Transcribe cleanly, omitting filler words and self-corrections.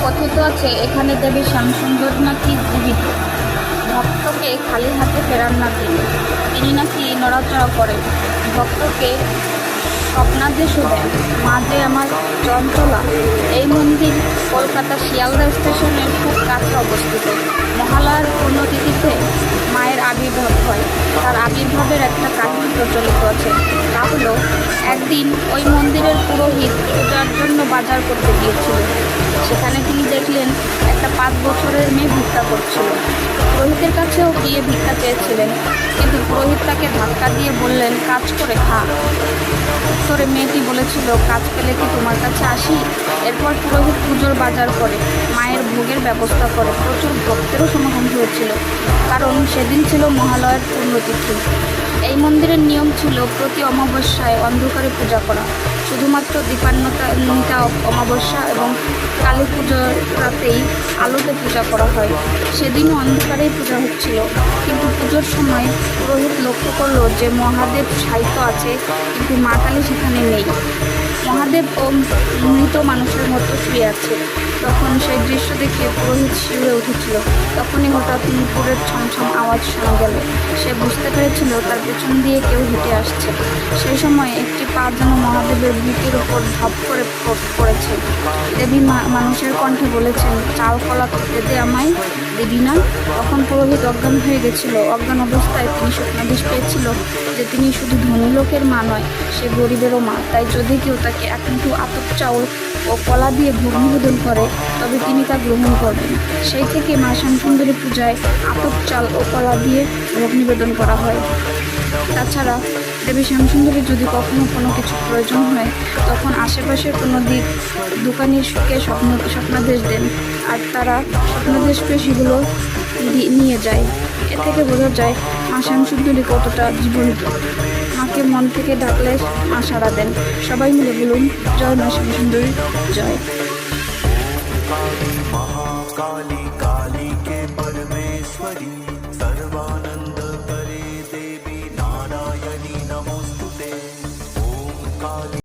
কথিত আছে এখানে দেবী শ্যামসুন্দর নাকি জীবিত। ভক্তকে খালি হাতে ফেরান না তিনি নাকি নড়াচড়া করেন, ভক্তকে স্বপ্নাদেশও দেন। মাঝে আমার চঞ্চলা। এই মন্দির কলকাতা শিয়ালদা স্টেশনের খুব কাছে অবস্থিত। মহালয়ার পুণ্যতিথিতে মায়ের আবির্ভাব হয়। তার আবির্ভাবের একটা কাহিনী প্রচলিত আছে। তা হলো, একদিন ওই মন্দিরের পুরোহিত পূজার জন্য বাজার করতে গিয়েছিল। সেখানে তিনি দেখলেন একটা 5 বছরের মেয়ে ভিক্ষা করছিল। পুরোহিতের কাছেও গিয়ে ভিক্ষা চেয়েছিলেন, কিন্তু পুরোহিত তাকে ধাক্কা দিয়ে বললেন, কাজ করে খা। উত্তরে মেয়েটি বলেছিল, কাজ পেলে কি তোমার কাছে আসি। এরপর পুরোহিত পুজোর বাজার করে মায়ের ভোগের ব্যবস্থা করে। প্রচুর ভক্তেরও সমাগম হয়েছিল, কারণ সেদিন ছিল মহালয়ার পুণ্যতিথি। এই মন্দিরের নিয়ম ছিল প্রতি অমাবস্যায় অন্ধকারে পূজা করা। শুধুমাত্র দীপান্বিতা অমাবস্যা এবং কালী পুজোর রাতেই আলোতে পূজা করা হয়। সেদিনও অন্ধকারেই পূজা হচ্ছিল, কিন্তু পুজোর সময় পুরোহিত লক্ষ্য করলো যে মহাদেব সাহিত্য আছে, কিন্তু মা কালী সেখানে নেই। মহাদেব ও মৃত মানুষের মতো শুয়ে আছে। তখন সেই দৃশ্য দেখে পুরোহিত শিউরে উঠেছিল। তখনই হঠাৎ নুপুরের ছমছম আওয়াজ শোনা গেল। সে বুঝতে পেরেছিল তার পেছন দিয়ে কেউ হেঁটে আসছে। সেই সময় একটি পা যেন মহাদেবের বুকের উপর ধপ করে পড়েছে। দেবী মানুষের কণ্ঠে বলেছেন, চাল কলা খেতে দে আমায়, দেবী না। তখন পুরোহিত অজ্ঞান হয়ে গেছিল। অজ্ঞান অবস্থায় তিনি স্বপ্নাদেশ পেয়েছিল যে তিনি শুধু ধনী লোকের মা নয়, সে গরিবেরও মা। তাই যদি কেউ তাকে এক মুঠো আতপ চাউল ও কলা দিয়ে ভোগ নিবেদন করে, তবে তিনি তা গ্রহণ করবেন। সেই থেকে মা শ্যামসুন্দরী পূজায় আতপ চাল ও কলা দিয়ে ভোগ নিবেদন করা হয়। তাছাড়া দেবী শ্যামসুন্দরীর যদি কখনো কোনো কিছু প্রয়োজন হয়, তখন আশেপাশের কোনো দোকানিকে স্বপ্নাদেশ দেন, আর তারা স্বপ্নাদেশ পেয়ে সেগুলো নিয়ে যায়। এ থেকে বোঝা যায় মা শ্যামসুন্দরী কতটা জীবন্ত। মাকে মন থেকে ডাকলে মা সাড়া দেন। সবাই মিলে বলুন, জয় মা শ্যামসুন্দরী, জয়। महाकाली काली के परमेश्वरी सर्वा